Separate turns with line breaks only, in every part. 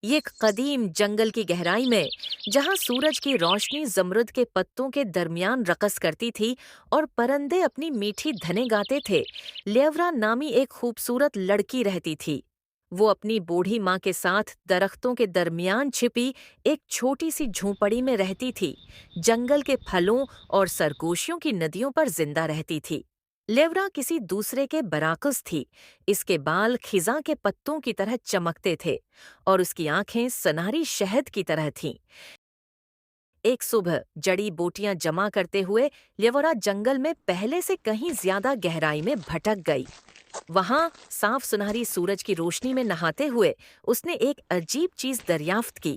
یہ ایک قدیم جنگل کی گہرائی میں، جہاں سورج کی روشنی زمرد کے پتوں کے درمیان رقص کرتی تھی اور پرندے اپنی میٹھی دھنیں گاتے تھے، لیورا نامی ایک خوبصورت لڑکی رہتی تھی۔ وہ اپنی بوڑھی ماں کے ساتھ درختوں کے درمیان چھپی ایک چھوٹی سی جھونپڑی میں رہتی تھی، جنگل کے پھلوں اور سرگوشیوں کی ندیوں پر زندہ رہتی تھی۔ لیورا کسی دوسرے کے برعکس تھی، اس کے بال خزاں کے پتوں کی طرح چمکتے تھے اور اس کی آنکھیں سنہری شہد کی طرح تھیں۔ ایک صبح جڑی بوٹیاں جمع کرتے ہوئے لیورا جنگل میں پہلے سے کہیں زیادہ گہرائی میں بھٹک گئی۔ وہاں صاف سنہری سورج کی روشنی میں نہاتے ہوئے اس نے ایک عجیب چیز دریافت کی۔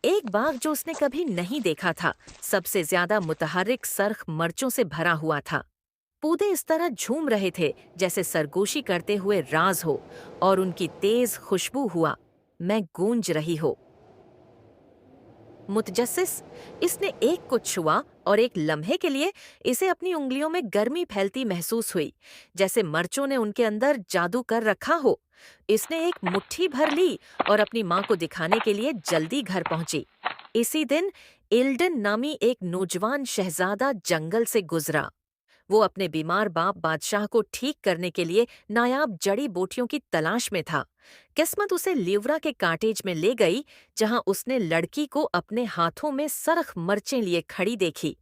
ایک باغ جو اس نے کبھی نہیں دیکھا تھا، سب سے زیادہ متحرک سرخ مرچوں سے بھرا ہوا تھا۔ پودے اس طرح جھوم رہے تھے جیسے سرگوشی کرتے ہوئے راز ہو، اور ان کی تیز خوشبو ہوا میں گونج رہی ہو۔ متجسس، اس نے ایک کو چھوا اور ایک لمحے کے لیے اسے اپنی انگلیوں میں گرمی پھیلتی محسوس ہوئی، جیسے مرچوں نے ان کے اندر جادو کر رکھا ہو۔ اس نے ایک مٹھی بھر لی اور اپنی ماں کو دکھانے کے لیے جلدی گھر پہنچی۔ اسی دن ایلڈن نامی ایک نوجوان شہزادہ جنگل سے گزرا۔ وہ اپنے بیمار باپ بادشاہ کو ٹھیک کرنے کے لیے نایاب جڑی بوٹیوں کی تلاش میں تھا۔ قسمت اسے لیورا کے کاٹیج میں لے گئی، جہاں اس نے لڑکی کو اپنے ہاتھوں میں سرخ مرچیں لیے کھڑی دیکھی۔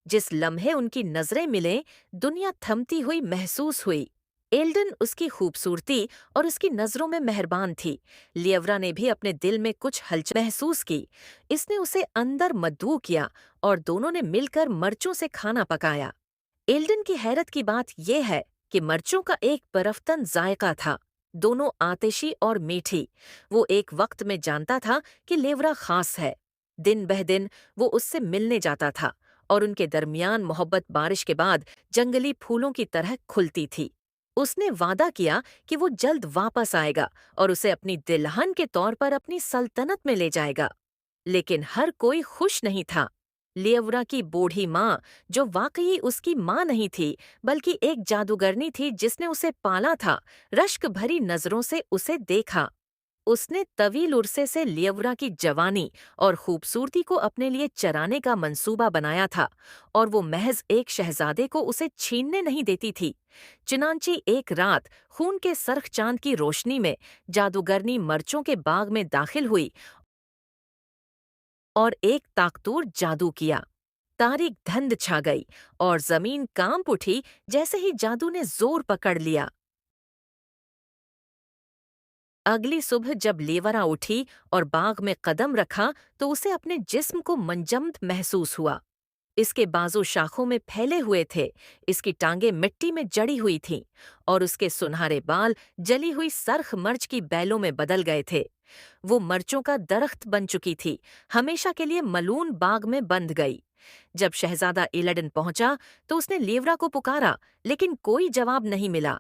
جس لمحے ان کی نظریں ملیں، دنیا تھمتی ہوئی محسوس ہوئی۔ ایلڈن اس کی خوبصورتی اور اس کی نظروں میں مہربان تھی۔ لیورا نے بھی اپنے دل میں کچھ ہلچل محسوس کی۔ اس نے اسے اندر مدعو کیا اور دونوں نے مل کر مرچوں سے کھانا پکایا۔ ایلڈن کی حیرت کی بات یہ ہے کہ مرچوں کا ایک پرفتن ذائقہ تھا، دونوں آتشی اور میٹھی۔ وہ ایک وقت میں جانتا تھا کہ لیورا خاص ہے۔ دن بہ دن وہ اس سے ملنے جاتا تھا اور ان کے درمیان محبت بارش کے بعد جنگلی پھولوں کی طرح کھلتی تھی۔ اس نے وعدہ کیا کہ وہ جلد واپس آئے گا اور اسے اپنی دلہن کے طور پر اپنی سلطنت میں لے جائے گا۔ لیکن ہر کوئی خوش نہیں تھا۔ لیورا کی بوڑھی ماں، جو واقعی اس کی ماں نہیں تھی بلکہ ایک جادوگرنی تھی جس نے اسے پالا تھا، رشک بھری نظروں سے اسے دیکھا۔ اس نے طویل عرصے سے لیورا کی جوانی اور خوبصورتی کو اپنے لیے چرانے کا منصوبہ بنایا تھا، اور وہ محض ایک شہزادے کو اسے چھیننے نہیں دیتی تھی۔ چنانچہ ایک رات خون کے سرخ چاند کی روشنی میں جادوگرنی مرچوں کے باغ میں داخل ہوئی اور ایک طاقتور جادو کیا۔ تاریک دھند چھا گئی اور زمین کانپ اٹھی جیسے ہی جادو نے زور پکڑ لیا۔ اگلی صبح جب لیورا اٹھی اور باغ میں قدم رکھا تو اسے اپنے جسم کو منجمد محسوس ہوا۔ اس کے بازو شاخوں میں پھیلے ہوئے تھے، اس کی ٹانگیں مٹی میں جڑی ہوئی تھیں، اور اس کے سنہرے بال جلی ہوئی سرخ مرچ کی بیلوں میں بدل گئے تھے۔ وہ مرچوں کا درخت بن چکی تھی، ہمیشہ کے لیے ملون باغ میں بند گئی۔ جب شہزادہ ایلڈن پہنچا تو اس نے لیورا کو پکارا، لیکن کوئی جواب نہیں ملا۔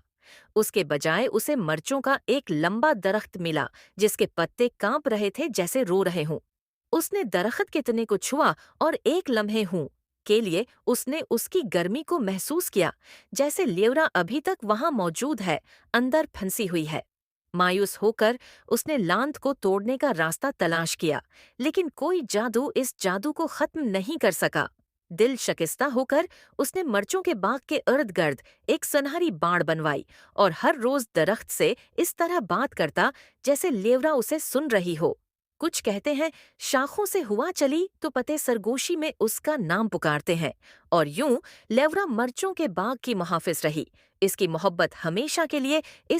اس کے بجائے اسے مرچوں کا ایک لمبا درخت ملا جس کے پتے کانپ رہے تھے جیسے رو رہے ہوں۔ اس نے درخت کے تنے کو چھوا اور ایک لمحے ہوں کے لیے اس نے اس کی گرمی کو محسوس کیا، جیسے لیورا ابھی تک وہاں موجود ہے، اندر پھنسی ہوئی ہے۔ مایوس ہو کر اس نے لاند کو توڑنے کا راستہ تلاش کیا، لیکن کوئی جادو اس جادو کو ختم نہیں کر سکا۔ دل شکستہ ہو کر اس نے مرچوں کے باغ کے ارد گرد ایک سنہری باڑ بنوائی اور ہر روز درخت سے اس طرح بات کرتا جیسے لیورا اسے سن رہی ہو۔ کچھ کہتے ہیں شاخوں سے ہوا چلی تو پتے سرگوشی میں اس کا نام پکارتے ہیں، اور یوں لیورا مرچوں کے باغ کی محافظ رہی۔ اس کی محبت ہمیشہ کے لیے اس